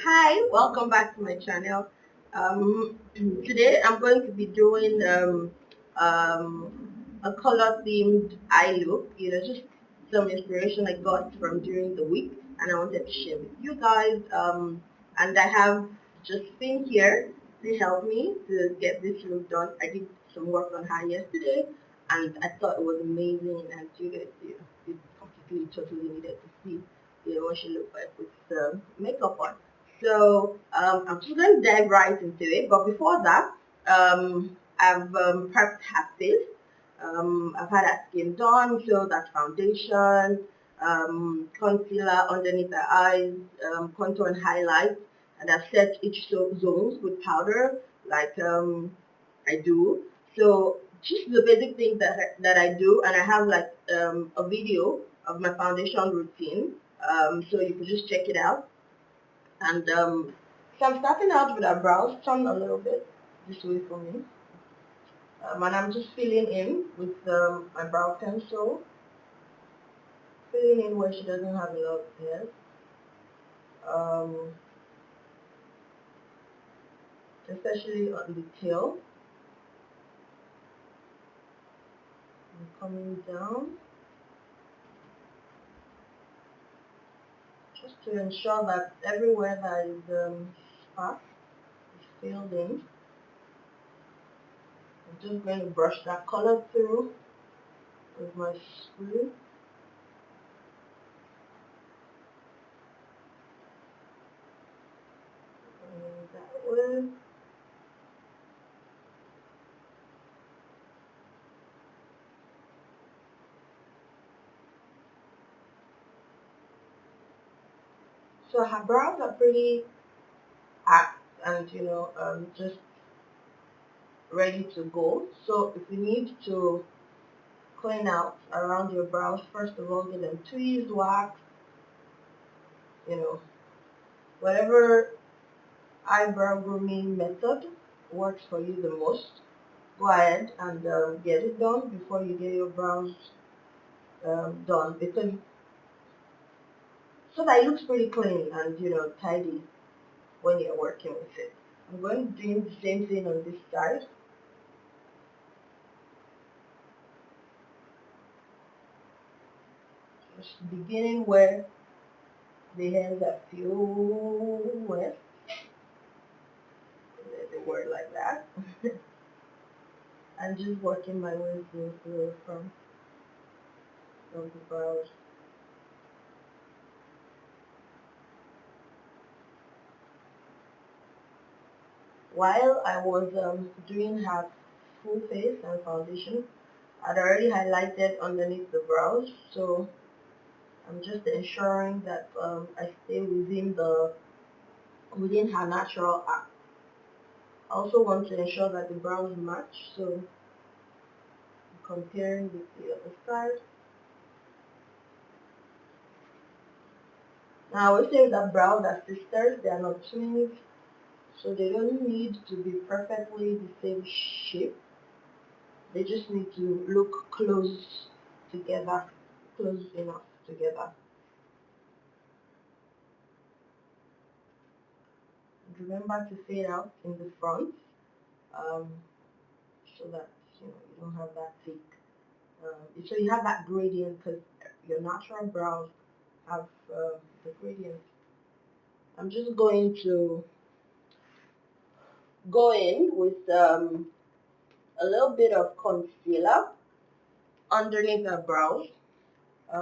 Hi, welcome back to my channel. Today I'm going to be doing a color themed eye look, just some inspiration I got from during the week and I wanted to share with you guys. And I have Justine here to help me to get this look done. I did some work on her yesterday and I thought it was amazing and you guys you completely totally needed to see what she looked like with makeup on. So I'm just going to dive right into it. But before that, I've prepped her face. I've had her skin done, so that's foundation, concealer underneath the eyes, contour and highlight, and I've set each zones with powder like I do. So just the basic things that I do, and I have like a video of my foundation routine. So you can just check it out. And so I'm starting out with a brows, turn a little bit this way for me. And I'm just filling in with my brow pencil, filling in where she doesn't have a lot of hair. Um, Especially on the tail. And coming down, just to ensure that everywhere that is sparse is filled in. I'm just going to brush that color through with my screw. And that way. So her brows are pretty act and just ready to go. So if you need to clean out around your brows, first of all get them tweezed, wax, you know whatever eyebrow grooming method works for you the most. Go ahead and get it done before you get your brows done, because so that it looks pretty clean and tidy when you're working with it. I'm going to do the same thing on this side. Just beginning where the hands are few wet, the word like that, and just working my way through from the brows. While I was doing her full face and foundation, I'd already highlighted underneath the brows, so I'm just ensuring that I stay within her natural arc. I also want to ensure that the brows match, so comparing with the other side. Now I would say that brows are sisters, they are not twins, so they don't need to be perfectly the same shape. They just need to look together, close enough together. And remember to fade out in the front, um, so that you don't have that thick. So you have that gradient because your natural brows have the gradient. I'm just going to go in with a little bit of concealer underneath the brows,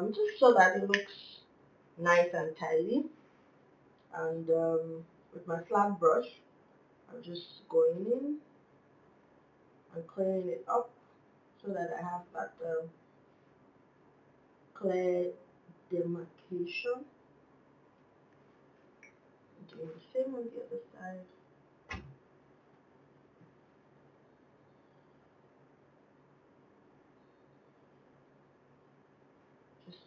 just so that it looks nice and tidy. And with my flat brush, I'm just going in and clearing it up so that I have that clear demarcation. Doing the same on the other side. Just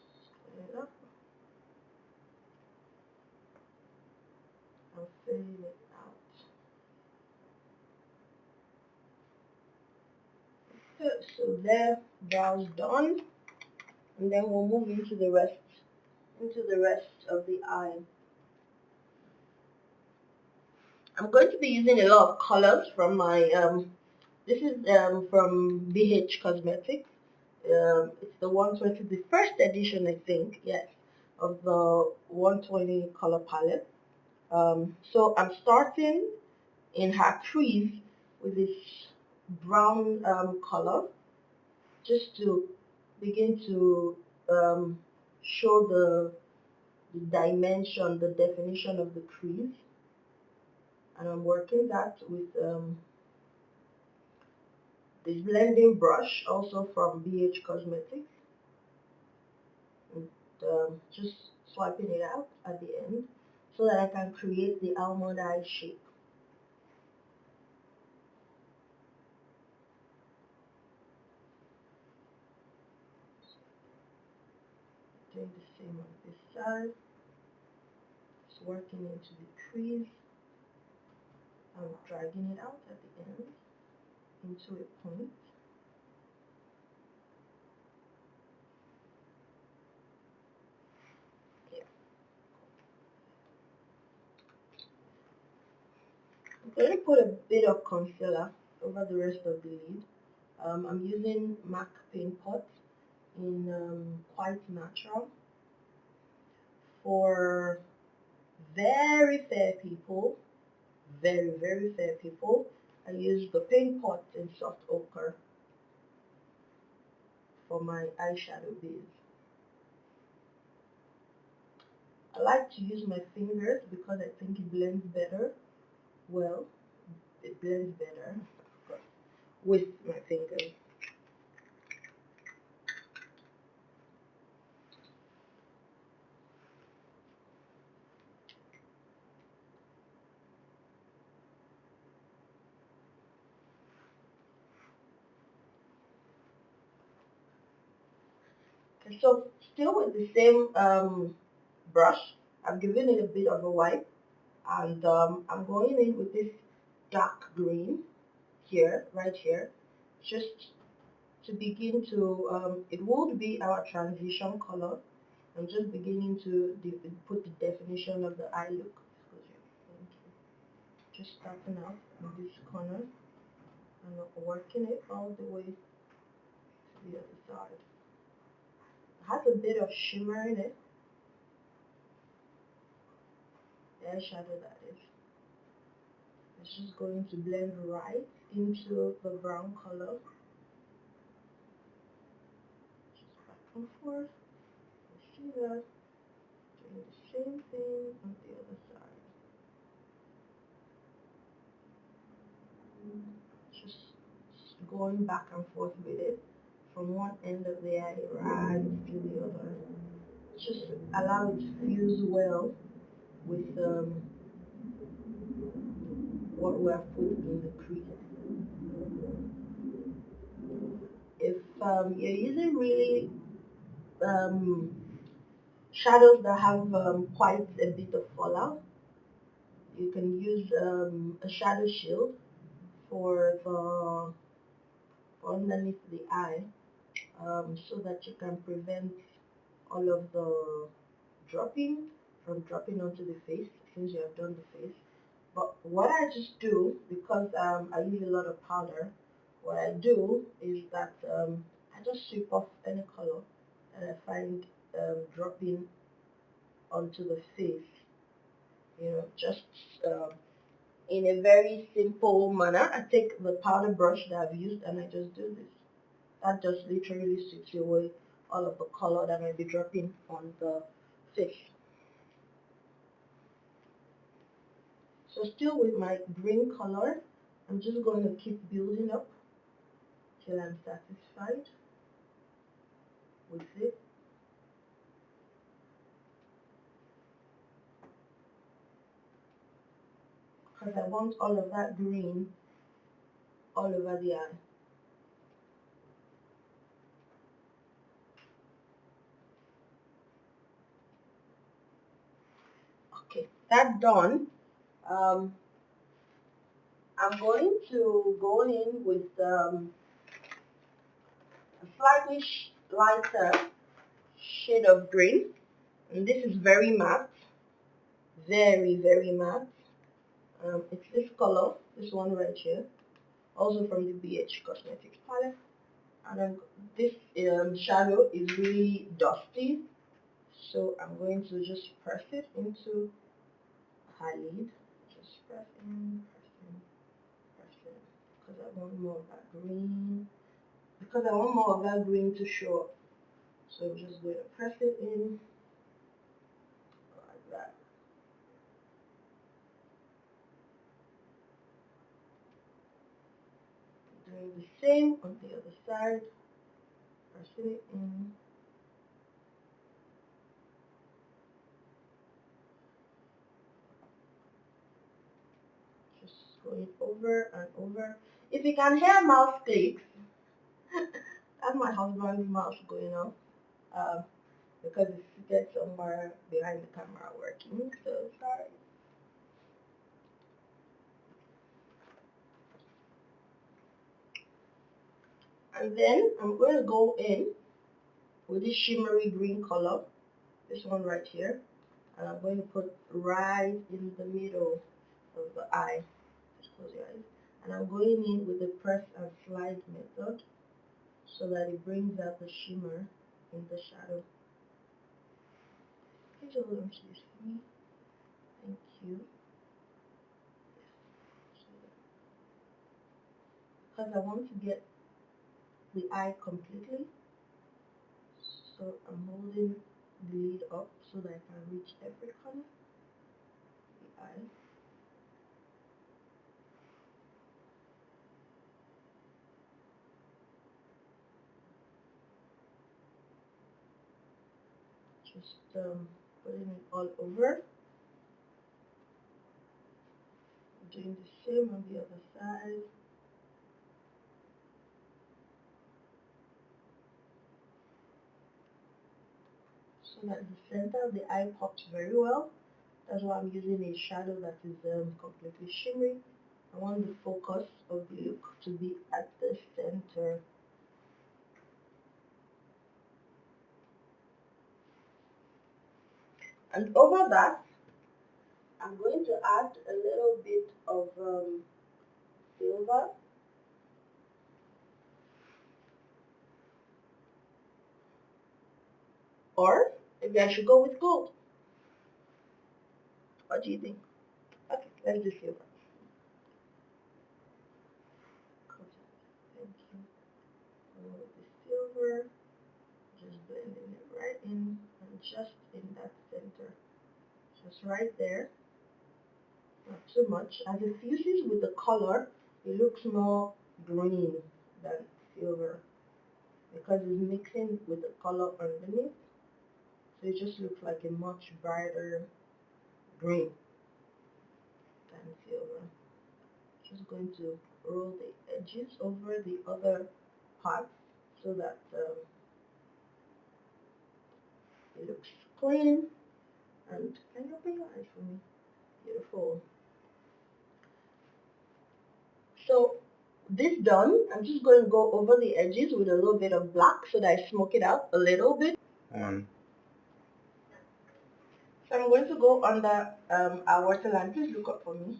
clear it up and filling it out. Good, so there, brows done, and then we'll move into the rest of the eye. I'm going to be using a lot of colors from my, this is from BH Cosmetics. It's the 120, the first edition, I think, yes, of the 120 color palette. So I'm starting in her crease with this brown color, just to begin to show the dimension, the definition of the crease. And I'm working that with this blending brush, also from BH Cosmetics. And, just swiping it out at the end so that I can create the almond eye shape. Doing the same on this side. Just working into the crease. I'm dragging it out at the end into a point. Here. I'm going to put a bit of concealer over the rest of the lid. I'm using MAC Paint Pot in Quite Natural. For very fair people, very fair people, I use the Paint Pot in Soft Ochre for my eyeshadow base. I like to use my fingers because I think it blends better. Well, it blends better with my fingers. Okay, so still with the same brush, I've given it a bit of a wipe, and I'm going in with this dark green here, right here, just to begin to, it would be our transition color. I'm just beginning to put the definition of the eye look. Just starting out in this corner and working it all the way to the other side. It has a bit of shimmer in it. The eyeshadow, that is. It's just going to blend right into the brown color. Just back and forth. You see that? Doing the same thing on the other side. Just going back and forth with it from one end of the eye right to the other. Just allow it to fuse well with what we have put in the crease. If you're using really shadows that have quite a bit of fallout, you can use a shadow shield for the underneath the eye, so that you can prevent all of the dropping from dropping onto the face since you have done the face. But what I just do, because I use a lot of powder, what I do is that I just sweep off any color that I find dropping onto the face. Just in a very simple manner. I take the powder brush that I've used and I just do this. That just literally sweeps away all of the color that might be dropping on the face. So still with my green color, I'm just going to keep building up till I'm satisfied with it. Because I want all of that green all over the eye. Okay, that's done. I'm going to go in with a slightly lighter shade of green. And this is very matte, very matte. It's this color, this one right here, also from the BH Cosmetics palette. And this shadow is really dusty, so I'm going to just press it into her lid. Just press in, because I want more of that green. Because I want more of that green to show up. So I'm just going to press it in like that. Doing the same on the other side. Pressing it in. Just going over and over. If you can hear mouse clicks, that's my husband's mouse going off. Because it's seated somewhere behind the camera working, so sorry. And then I'm going to go in with this shimmery green color, this one right here, and I'm going to put right in the middle of the eye. Just close your eyes. And I'm going in with the press and slide method so that it brings out the shimmer in the shadow. Please hold on to this for me. Thank you. Because I want to get the eye completely, so I'm holding the lid up so that I can reach every corner of the eye. Just putting it all over. Doing the same on the other side. So that the center of the eye pops very well. That's why I'm using a shadow that is completely shimmery. I want the focus of the look to be at the center. And over that, I'm going to add a little bit of silver. Or maybe I should go with gold. What do you think? Okay, let's do silver. Thank you. With the silver, just blending it right in and just in that center. Just right there. Not too much. As it fuses with the color, it looks more green than silver because it's mixing with the color underneath. So it just looks like a much brighter green than silver. Just going to roll the edges over the other parts so that it looks clean. And can you open your eyes for me? Beautiful. So this done, I'm just going to go over the edges with a little bit of black so that I smoke it out a little bit. So I'm going to go under our waterline. Please look up for me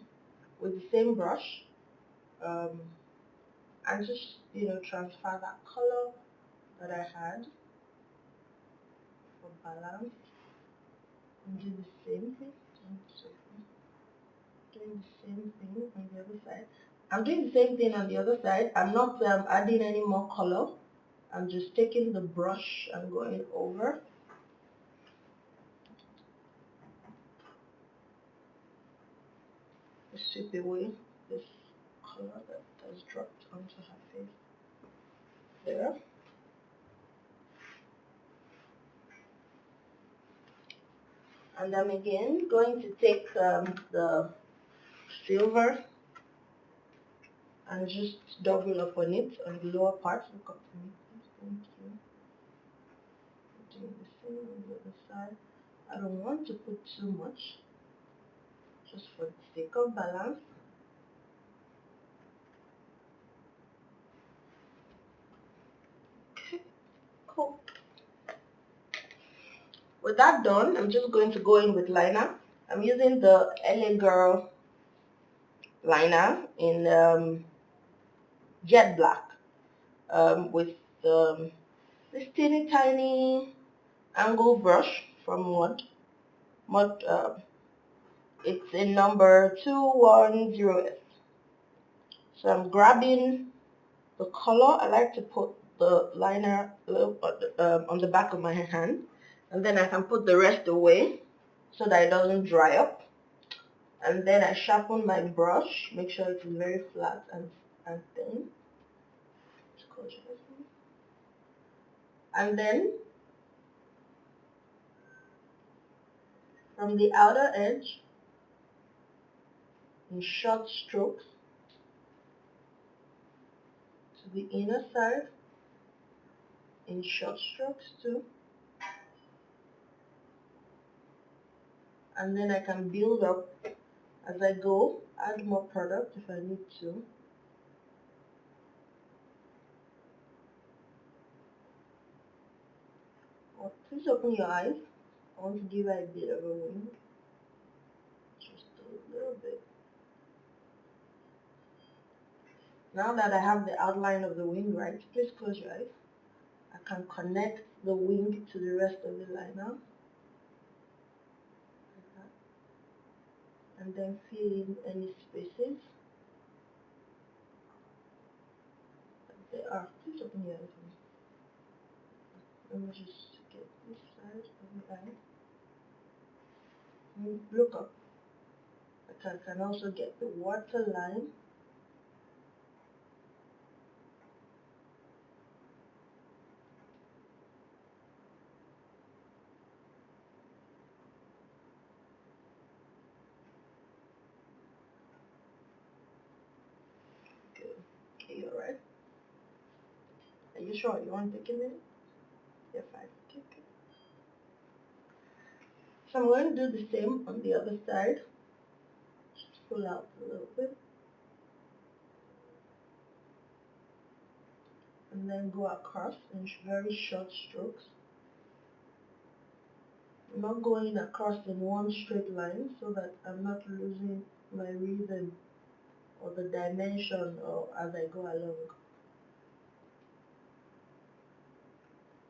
with the same brush and just transfer that color that I had for balance and do the same thing. Doing the same thing on the other side. I'm doing the same thing on the other side. I'm not adding any more color. I'm just taking the brush and going over. Sweep away this color that has dropped onto her face. There. And I'm again going to take the silver and just double up on it on the lower part. Look up to me, please. Thank you. Doing the same on the other side. I don't want to put too much, just for the sake of balance. Okay, cool. With that done, I'm just going to go in with liner. I'm using the LA Girl liner in jet black with this teeny tiny angle brush from Mod. It's in number 210S. So I'm grabbing the color. I like to put the liner on the back of my hand, and then I can put the rest away so that it doesn't dry up. And then I sharpen my brush, make sure it is very flat and thin. And then from the outer edge, in short strokes, to the inner side, in short strokes too. And then I can build up as I go, add more product if I need to. Oh, please open your eyes. I want to give it a bit of a wing. Just a little bit. Now that I have the outline of the wing right, please close your eyes. I can connect the wing to the rest of the liner. Like that. And then fill in any spaces. There are. Please open your eyes. Let me just get this side of the eye. Look up. I can also get the waterline. Good. Okay, you alright? Are you sure you want to take a minute? You're fine. Okay. So I'm going to do the same on the other side. Just pull out a little bit. And then go across in very short strokes. I'm not going across in one straight line so that I'm not losing my rhythm or the dimension or as I go along.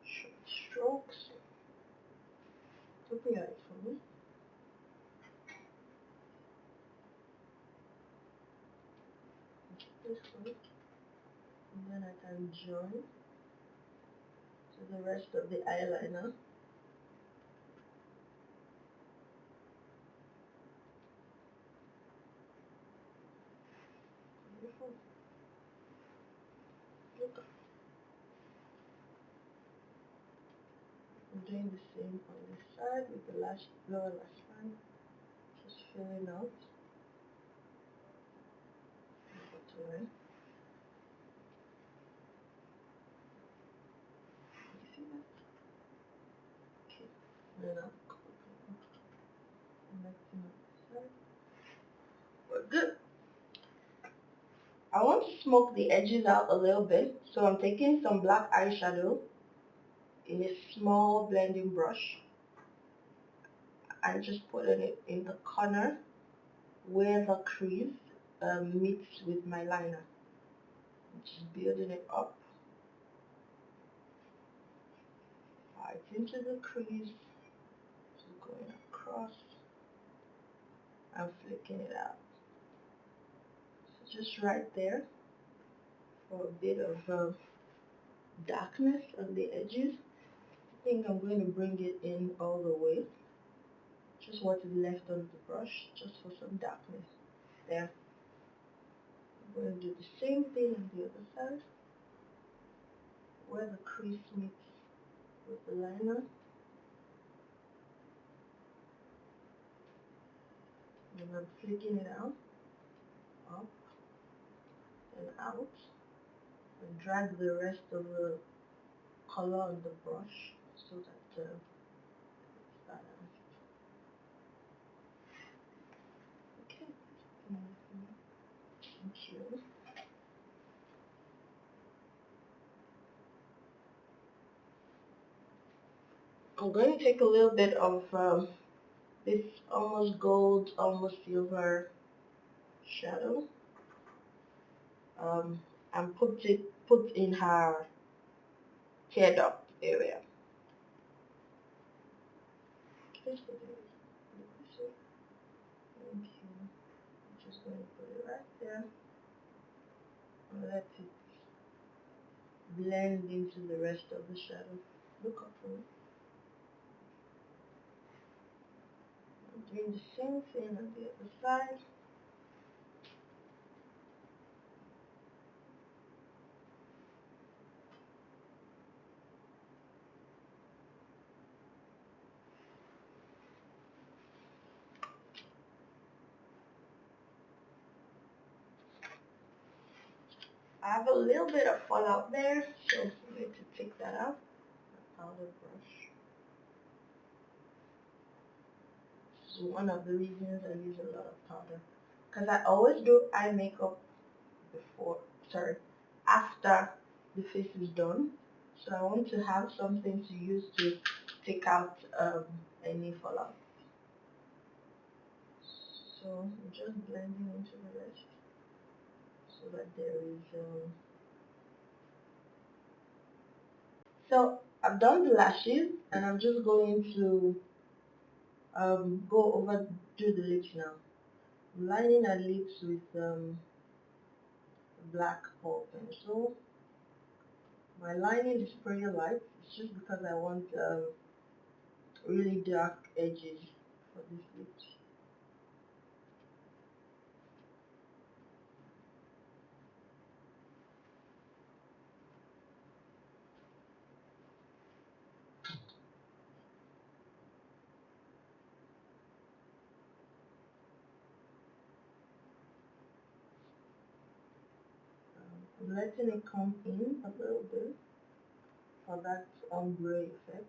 Short strokes. Open your eyes for me. This one. And then I can join to the rest of the eyeliner. Beautiful. Look. I'm doing the same on this side with the lower lash line. Just filling out. You see that? Okay. Then I'll connecting up this side. We're good. I want to smoke the edges out a little bit, so I'm taking some black eyeshadow in a small blending brush and just putting it in the corner where the crease meets with my liner. Just building it up right into the crease, just going across and flicking it out. So just right there for a bit of darkness on the edges. I think I'm going to bring it in all the way. Just what is left on the brush, just for some darkness there. I'm going to do the same thing on the other side, where the crease meets with the liner. And I'm flicking it out, up and out, and drag the rest of the color on the brush so that it's balanced. Okay, thank you. I'm going to take a little bit of this almost gold, almost silver shadow, and put in her tear duct area. Just going to put it right there and let it blend into the rest of the shadow. Look up for me. I'm doing the same thing on the other side. I have a little bit of fallout there, so I need to take that out. Powder brush. This is one of the reasons I use a lot of powder, because I always do eye makeup after the face is done. So I want to have something to use to take out any fallout. So I'm just blending into the rest so that there is so I've done the lashes, and I'm just going to go over do the lips now. I'm lining her lips with black ball pencil. My lining is pretty light. It's just because I want really dark edges for these lips. I'm letting it come in a little bit for that ombre effect.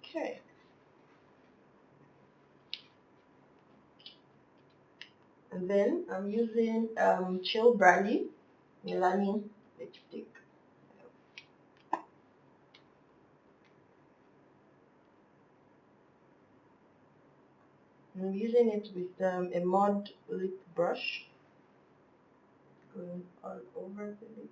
Okay. And then I'm using Chill Brandy Milani lipstick. I'm using it with a mud lip brush, going all over the lip.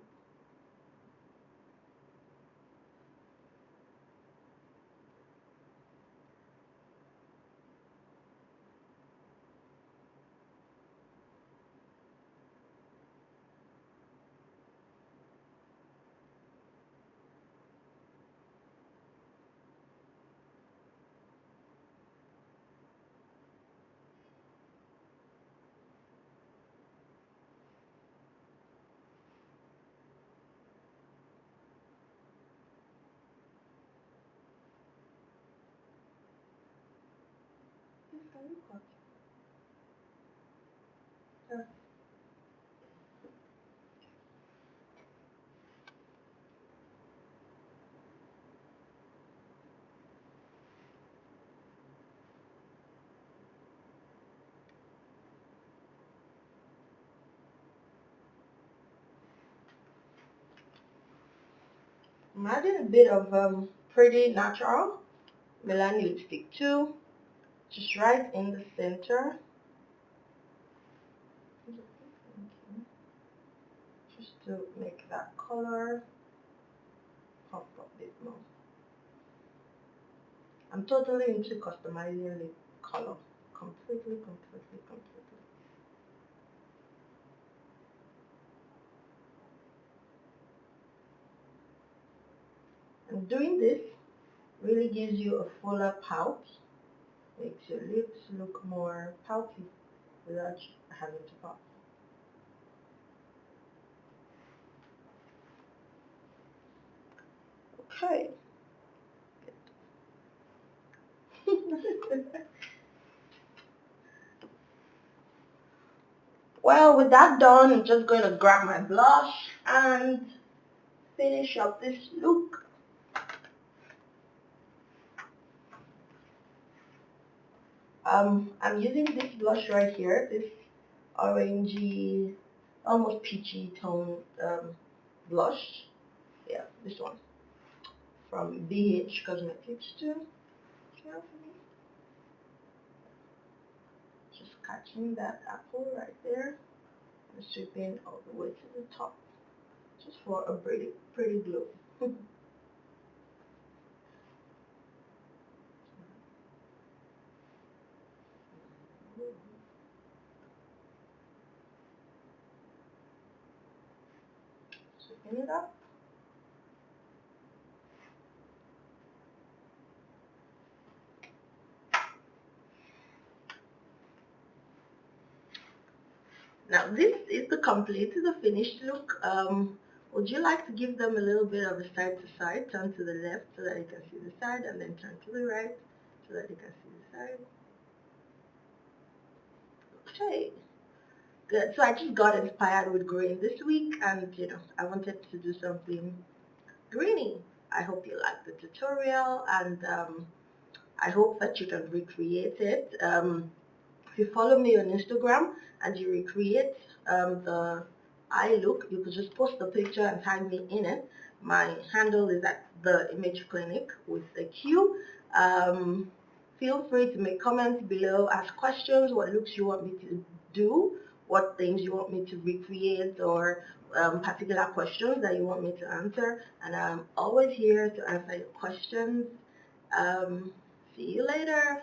I'm adding a bit of Pretty Natural Milani lipstick too, just right in the center. Just to make that color pop up a bit more. I'm totally into customizing lip color. Completely. And doing this really gives you a fuller pout, makes your lips look more pouty without having to pop. Okay. Well, with that done, I'm just going to grab my blush and finish up this look. I'm using this blush right here, this orangey, almost peachy tone blush. Yeah, this one. from BH Cosmetics too. Carefully. Just catching that apple right there and sweeping all the way to the top, just for a pretty glow. Sweeping it up. Now this is the finished look. Would you like to give them a little bit of a side to side, turn to the left so that you can see the side, and then turn to the right so that you can see the side? Okay, good. So I just got inspired with green this week, and I wanted to do something greeny. I hope you like the tutorial, and I hope that you can recreate it. If you follow me on Instagram and you recreate the eye look, you could just post the picture and tag me in it. My handle is at the Image Clinic with a Q. Feel free to make comments below, ask questions, what looks you want me to do, what things you want me to recreate, or particular questions that you want me to answer. And I'm always here to answer your questions. See you later.